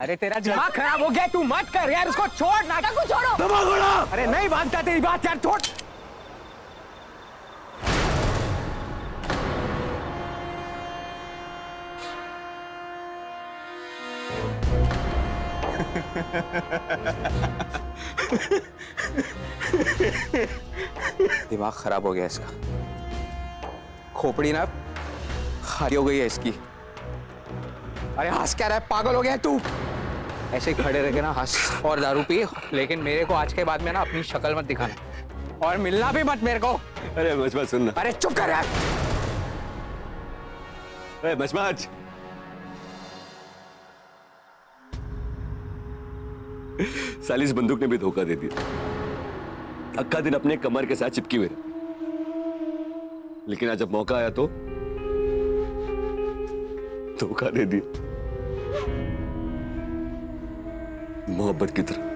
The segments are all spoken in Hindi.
अरे तेरा दिमाग खराब हो गया, तू मत कर यार, उसको छोड़ ना। को छोड़ो। दिमाग उड़ा। अरे नहीं मानता तेरी बात यार, छोड़। दिमाग खराब हो गया इसका, खोपड़ी ना खाली हो गई है इसकी। अरे हंस क्या रहा है, पागल हो गया है तू? ऐसे ही खड़े रह के ना हंस और दारू पी, लेकिन मेरे को आज के बाद में ना अपनी शक्ल मत दिखाना और मिलना भी मत मेरे को। अरे मचमच सुनना। अरे चुप कर यार। अरे मचमच, साली इस बंदूक ने भी धोखा दे दिया। अक्का दिन अपने कमर के साथ चिपकी हुई, लेकिन आज जब मौका आया तो धोखा दे दिया, मोहब्बत की तरह।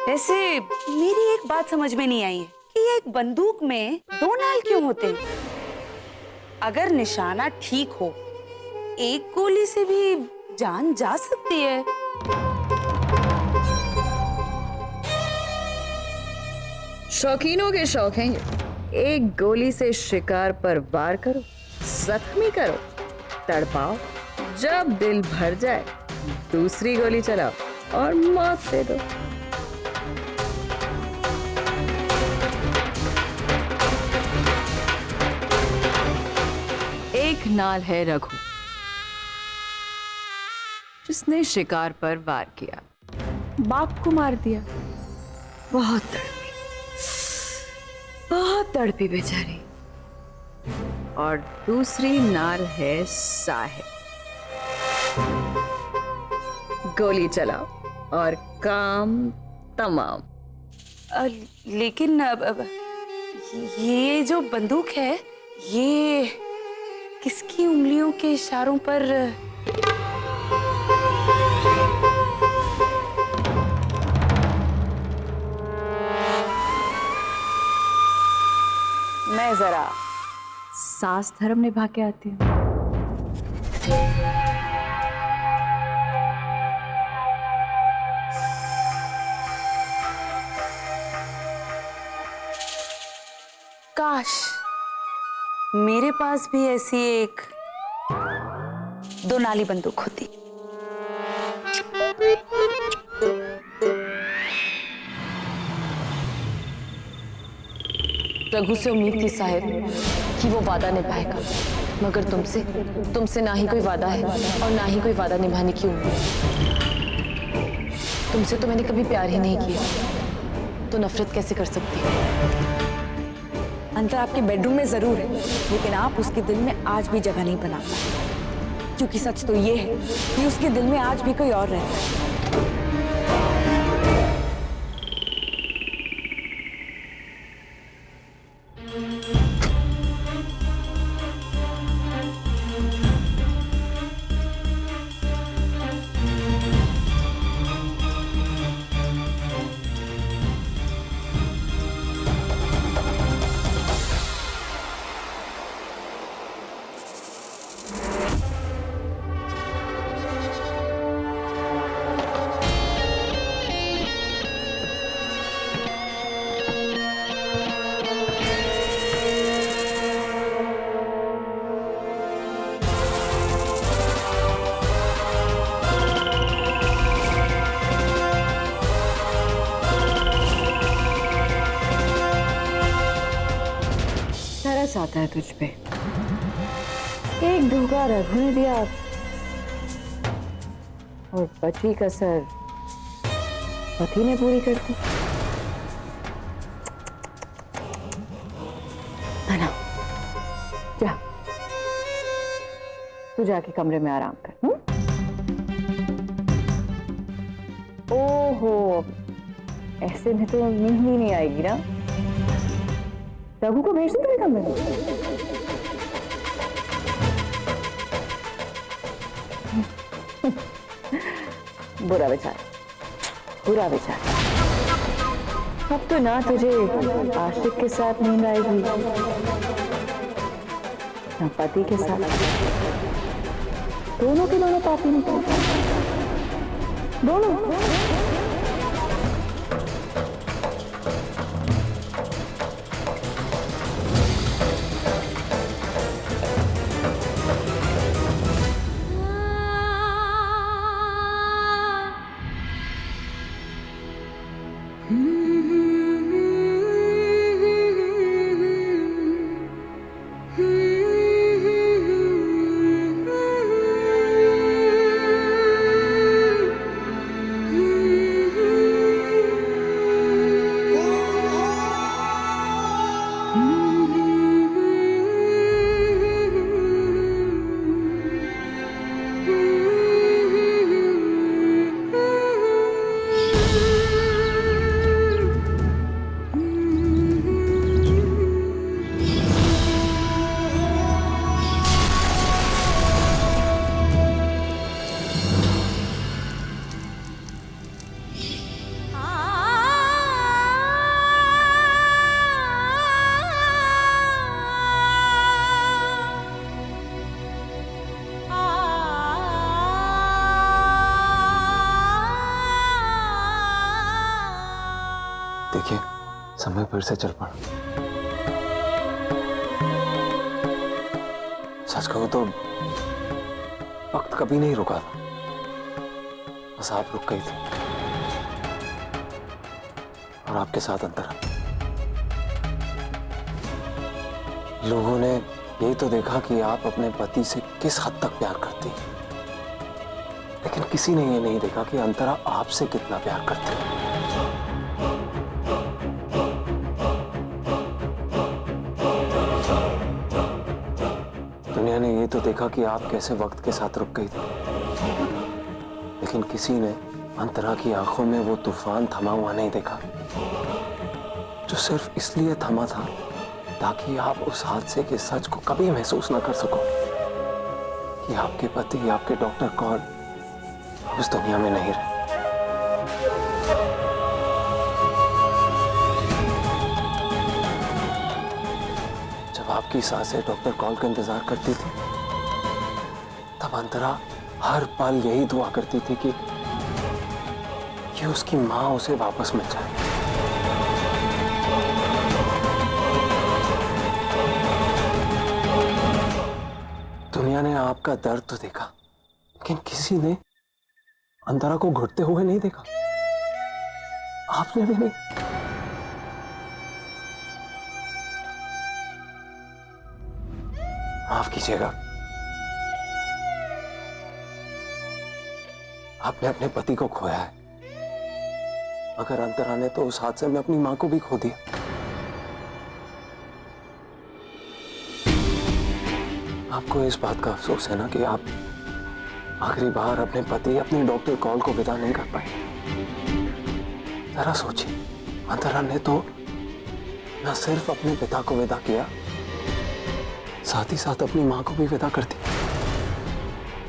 वैसे मेरी एक बात समझ में नहीं आई है कि ये एक बंदूक में 2 नाल क्यों होते हैं? अगर निशाना ठीक हो, एक गोली से भी जान जा सकती है। शौकीनों के शौक हैं ये। एक गोली से शिकार पर वार करो, जख्मी करो, तड़पाओ, जब दिल भर जाए दूसरी गोली चलाओ और मौत दे दो। एक नाल है रघु, जिसने शिकार पर वार किया, बाप को मार दिया। बहुत तड़पी बेचारी। और दूसरी नाल है साहिब, गोली चलाओ और काम तमाम। लेकिन अब ये जो बंदूक है, ये किसकी उंगलियों के इशारों पर? मैं जरा सास धर्म निभा के आती हूँ। काश मेरे पास भी ऐसी एक 2 नाली बंदूक होती। रघु से उम्मीद थी साहिब कि वो वादा निभाएगा, मगर तुमसे ना ही कोई वादा है और ना ही कोई वादा निभाने की उम्मीद। तुमसे तो मैंने कभी प्यार ही नहीं किया, तो नफरत कैसे कर सकती हूँ? अंतर आपके बेडरूम में जरूर है, लेकिन आप उसके दिल में आज भी जगह नहीं बना पाए, क्योंकि सच तो ये है कि उसके दिल में आज भी कोई और रहता है। तरस आता है तुझ पे। एक धोखा रघु ने दिया और बची कसर पति ने पूरी कर दी। ना जा, तू जाके कमरे में आराम कर। ओहो, ऐसे में तो नींद ही नहीं आएगी ना। रघु को भेज दो तेरे कमरे में। बुरा विचार, बुरा विचार। अब तो ना तुझे आशिक के साथ नींद आएगी ना पति के साथ, दोनों के दोनों पापी निकल, दोनों। देखिए, समय फिर से चल पड़ा। सच कहूं तो वक्त कभी नहीं रुका था, बस आप रुक गई थी और आपके साथ अंतर। लोगों ने यही तो देखा कि आप अपने पति से किस हद तक प्यार करती, लेकिन किसी ने ये नहीं देखा कि अंतरा आपसे कितना प्यार करती है। दुनिया ने ये तो देखा कि आप कैसे वक्त के साथ रुक गई थी, लेकिन किसी ने अंतरा की आंखों में वो तूफान थमा हुआ नहीं देखा, जो सिर्फ इसलिए थमा था ताकि आप उस हादसे के सच को कभी महसूस ना कर सको कि आपके पति, आपके डॉक्टर कौर उस दुनिया में नहीं रहे। जब आपकी सासें डॉक्टर कॉल का इंतजार करती थी, तब अंतरा हर पल यही दुआ करती थी कि उसकी मां उसे वापस मिल जाए। दुनिया ने आपका दर्द तो देखा, लेकिन किसी ने अंतरा को घुटते हुए नहीं देखा। आपने भी नहीं। माफ कीजिएगा, आपने अपने पति को खोया है, मगर अंतरा ने तो उस हादसे में अपनी मां को भी खो दिया। आपको इस बात का अफसोस है ना कि आप आखिरी बार अपने पति, अपनी डॉक्टर कॉल को विदा नहीं कर पाए। जरा सोचिए, अंतरा ने तो न सिर्फ अपने पिता को विदा किया, साथ ही साथ अपनी मां को भी विदा कर दी।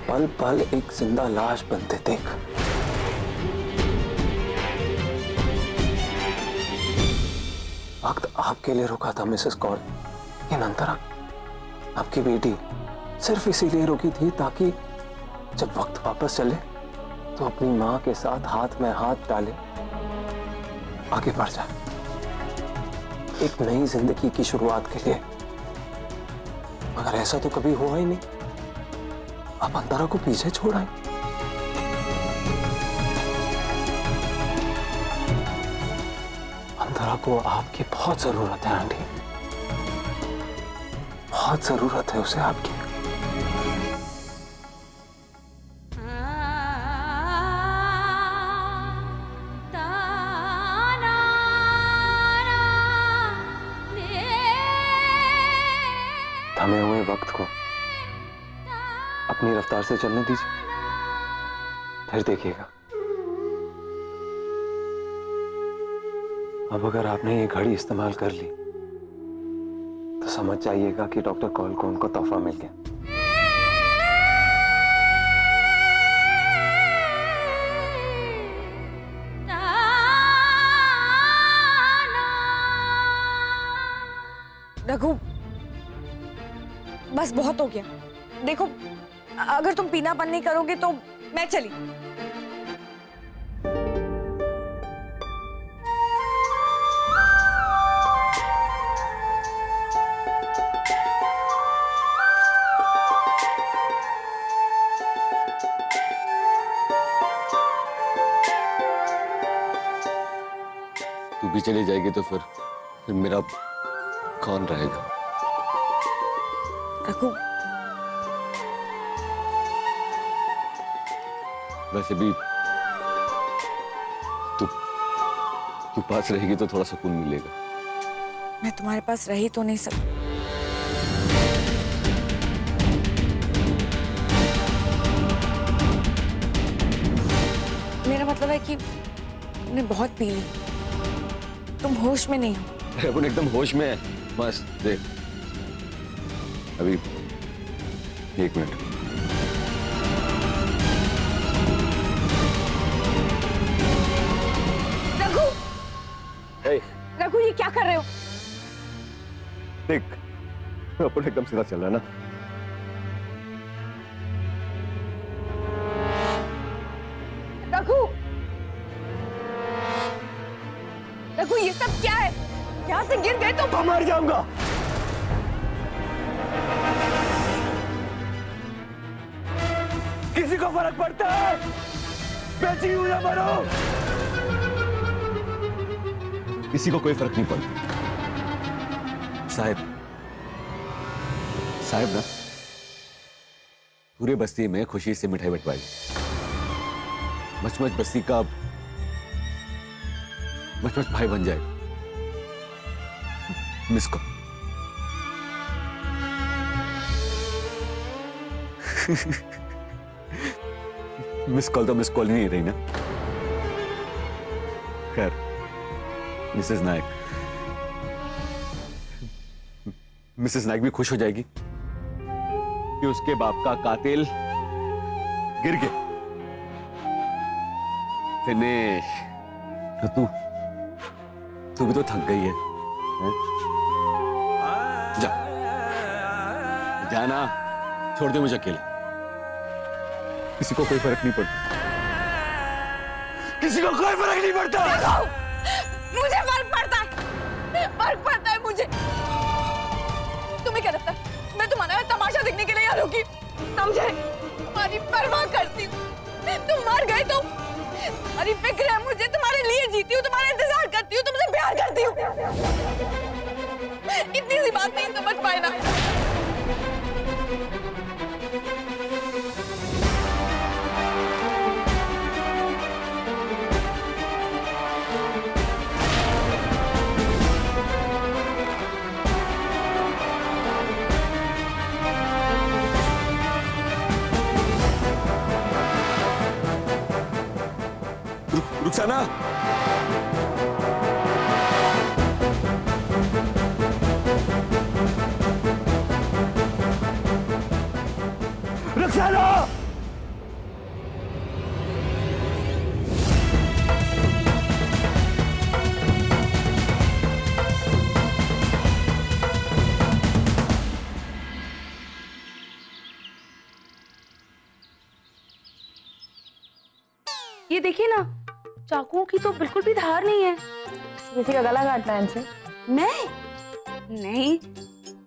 पल पल एक जिंदा लाश बनते देख वक्त आपके लिए रुका था मिसेस कौर, लेकिन अंतरा, आपकी बेटी, सिर्फ इसीलिए रुकी थी ताकि जब वक्त वापस चले तो अपनी मां के साथ हाथ में हाथ डाले आगे बढ़ जाए एक नई जिंदगी की शुरुआत के लिए। मगर ऐसा तो कभी हुआ ही नहीं। आप अंतरा को पीछे छोड़ आए। अंतरा को आपकी बहुत जरूरत है आंटी, बहुत जरूरत है उसे आपकी। थमे हुए वक्त को अपनी रफ्तार से चलने दीजिए, फिर देखिएगा। अब अगर आपने ये घड़ी इस्तेमाल कर ली तो समझ जाइएगा कि डॉक्टर कॉल को उनको तोहफा मिल गया। रघु, बस बहुत हो गया। देखो, अगर तुम पीना बंद नहीं करोगे तो मैं चली। तू भी चली जाएगी तो फिर मेरा कौन रहेगा? रघु, वैसे भी तू पास रहेगी तो थोड़ा सुकून मिलेगा। मैं तुम्हारे पास रही तो नहीं सकती। मेरा मतलब है कि तुमने बहुत पी ली, तुम होश में नहीं हो। अरे अपन एकदम होश में है। मस्त देख, अभी 1 मिनट। रघु, हे, रघु, ये क्या कर रहे हो? देख, अपन एकदम सीधा चल रहा है ना। रघु, रघु, ये सब क्या है? यहाँ से गिर गए तो मर जाऊंगा। किसी को फर्क पड़ता है? मैं जीऊं या मरूं? किसी को कोई फर्क नहीं पड़ता। साहब ना पूरे बस्ती में खुशी से मिठाई बंटवाई। मचमच बस्ती का मचमच भाई बन जाए। Miss call. मिस कॉल तो मिस कॉल ही नहीं रही ना। खैर, मिसेस नायक भी खुश हो जाएगी कि उसके बाप का कातिल गिर गया। फिनिश। तू भी तो थक गई है, हैं? जाना, छोड़ दे मुझे अकेले। किसी को कोई फर्क नहीं पड़ता। किसी को कोई फर्क नहीं पड़ता। मुझे फर्क पड़ता है, फर्क पड़ता है मुझे। तुम्हें क्या लगता है मैं तुम्हारा तमाशा देखने के लिए यहाँ रुकी? समझे? तुम्हारी परवाह करती हूँ। तुम मर गए तो तुम्हारी फिक्र है मुझे, तुम्हारे लिए जीती हूँ, तुम्हारा इंतजार करती हूँ, तुमसे प्यार करती हूँ। इतनी सी बात नहीं समझ पाए ना। रुखसाना, रुखसाना, ये देखिए ना, चाकुओं की तो बिल्कुल भी धार नहीं है। किसी का गला काटना है इनसे। मैं नहीं,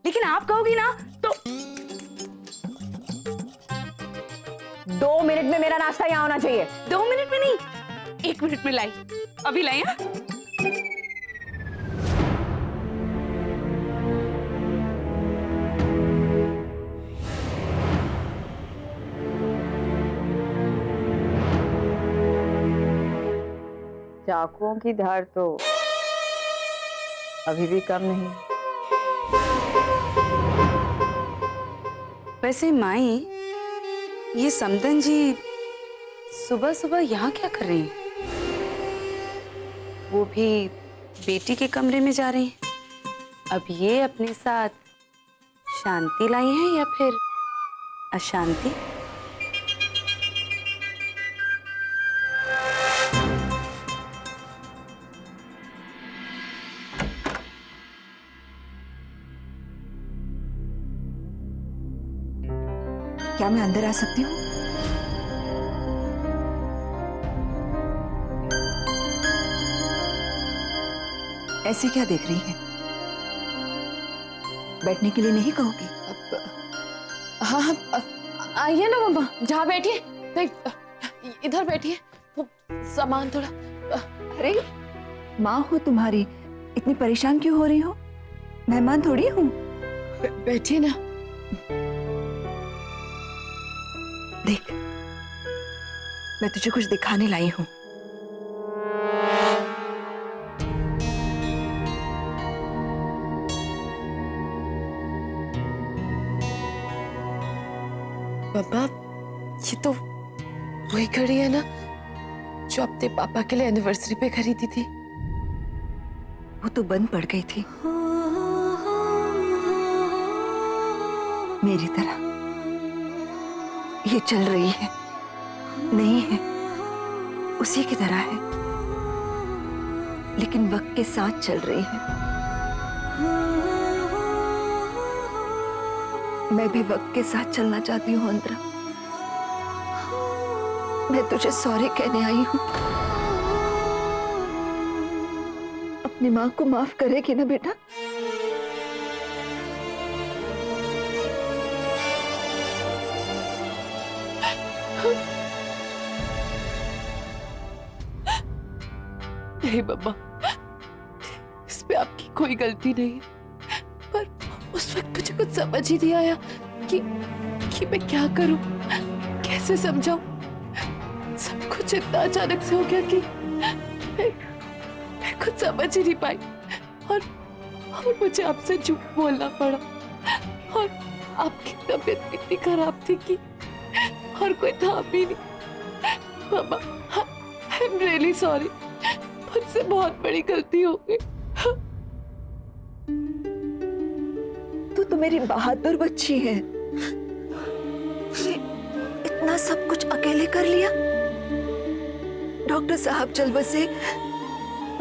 लेकिन आप कहोगी ना तो 2 मिनट में मेरा नाश्ता यहाँ होना चाहिए। 2 मिनट में नहीं, 1 मिनट में लाई। अभी लाई। हाँ? चाकुओं की धार तो अभी भी कम नहीं। वैसे माई, ये समदन जी सुबह सुबह यहाँ क्या कर रहे हैं? वो भी बेटी के कमरे में जा रहे हैं। अब ये अपने साथ शांति लाई हैं या फिर अशांति? क्या मैं अंदर आ सकती हूँ? ऐसे क्या देख रही है? बैठने के लिए नहीं कहोगी? हाँ हाँ, आइए ना मम्मा, जहाँ बैठिए, इधर बैठिए। वो सामान थोड़ा। अरे माँ हो तुम्हारी, इतनी परेशान क्यों हो रही हो? मेहमान थोड़ी हूँ। बैठिए ना। देख, मैं तुझे कुछ दिखाने लाई हूँ। पापा, ये तो वही घड़ी है ना जो अपने पापा के लिए एनिवर्सरी पे खरीदी थी। वो तो बंद पड़ गई थी, मेरी तरह। ये चल रही है, नहीं है, उसी की तरह है, लेकिन वक्त के साथ चल रही है। मैं भी वक्त के साथ चलना चाहती हूँ अंतरा। मैं तुझे सॉरी कहने आई हूँ। अपनी माँ को माफ करेगी ना बेटा? नहीं मम्मा, इसमें आपकी कोई गलती नहीं है, पर उस वक्त मुझे कुछ समझ ही नहीं आया कि मैं क्या करूं, कैसे समझाऊं। सब कुछ इतना अचानक से हो गया कि मैं कुछ समझ ही नहीं पाई, और मुझे आपसे झूठ बोलना पड़ा, और आपकी तबीयत इतनी खराब थी कि और कोई था भी नहीं। मम्मा, आई एम रियली सॉरी, मुझसे बहुत बड़ी गलती हो गई। तू तो मेरी बहादुर बच्ची है। इतना सब कुछ अकेले कर लिया। डॉक्टर साहब चल बसे,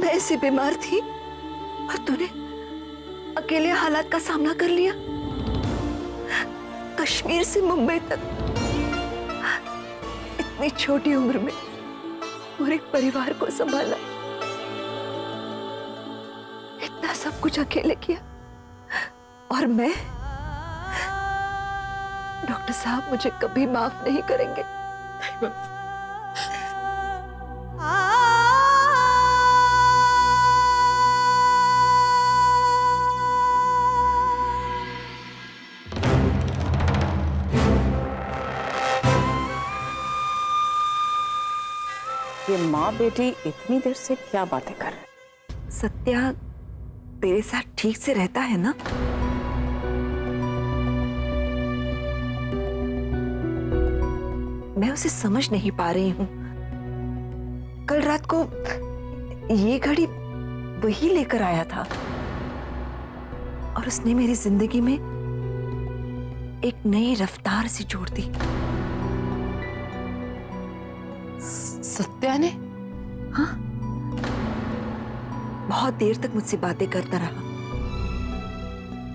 मैं ऐसी बीमार थी और तूने अकेले हालात का सामना कर लिया। कश्मीर से मुंबई तक इतनी छोटी उम्र में पूरे परिवार को संभाला। इतना सब कुछ अकेले किया, और मैं, डॉक्टर साहब मुझे कभी माफ नहीं करेंगे। ये माँ बेटी इतनी देर से क्या बातें कर रहे हैं? सत्या तेरे साथ ठीक से रहता है ना? मैं उसे समझ नहीं पा रही हूँ। कल रात को ये घड़ी वही लेकर आया था, और उसने मेरी जिंदगी में एक नई रफ्तार सी जोड़ दी। सत्या ने? हाँ, बहुत देर तक मुझसे बातें करता रहा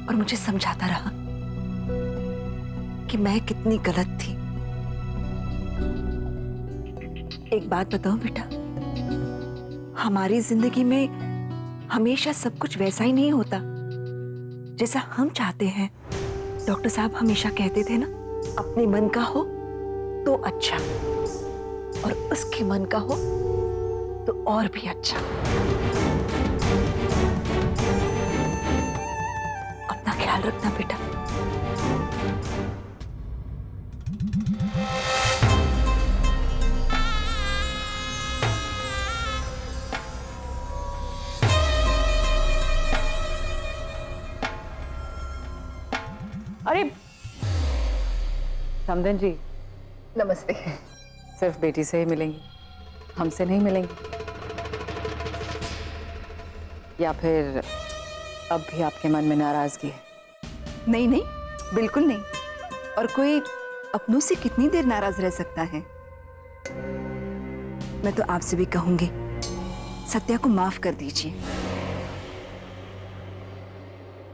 और मुझे समझाता रहा कि मैं कितनी गलत थी। एक बात बताओ बेटा, हमारी जिंदगी में हमेशा सब कुछ वैसा ही नहीं होता जैसा हम चाहते हैं। डॉक्टर साहब हमेशा कहते थे ना, अपने मन का हो तो अच्छा, और उसके मन का हो तो और भी अच्छा। अपना ख्याल रखना बेटा। अरे समधन जी, नमस्ते। सिर्फ बेटी से ही मिलेंगी, हमसे नहीं मिलेंगी? या फिर अब भी आपके मन में नाराजगी है? नहीं नहीं, बिल्कुल नहीं। और कोई अपनों से कितनी देर नाराज रह सकता है? मैं तो आपसे भी कहूंगी, सत्या को माफ कर दीजिए।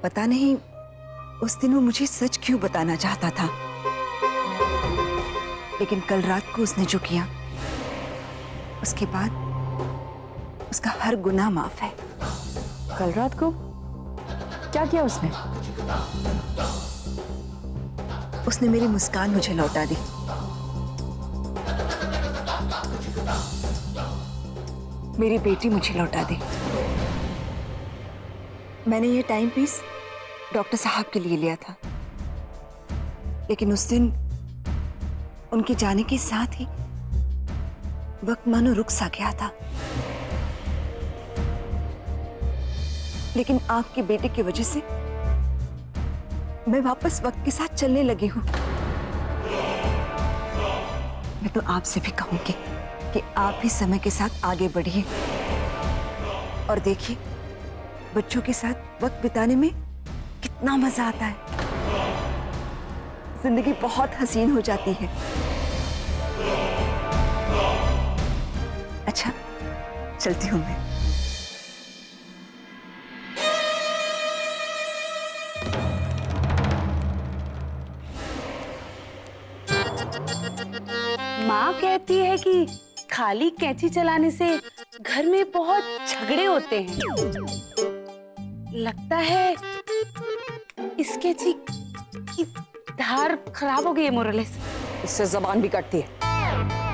पता नहीं उस दिन वो मुझे सच क्यों बताना चाहता था। लेकिन कल रात को उसने जो किया, उसके बाद उसका हर गुनाह माफ है। कल रात को क्या किया उसने? उसने मेरी मुस्कान मुझे लौटा दी। मेरी बेटी मुझे लौटा दी। मैंने ये टाइम पीस डॉक्टर साहब के लिए लिया था, लेकिन उस दिन उनके जाने के साथ ही वक्त मानो रुक सा गया था। लेकिन आपकी बेटे की वजह से मैं वापस वक्त के साथ चलने लगी हूं। मैं तो आपसे भी कहूंगी कि आप भी समय के साथ आगे बढ़िए और देखिए बच्चों के साथ वक्त बिताने में कितना मजा आता है। जिंदगी बहुत हसीन हो जाती है। अच्छा, चलती हूं मैं। माँ कहती है कि खाली कैंची चलाने से घर में बहुत झगड़े होते हैं। लगता है इस कैंची की धार खराब हो गई है मोरलेस। इससे जबान भी कटती है।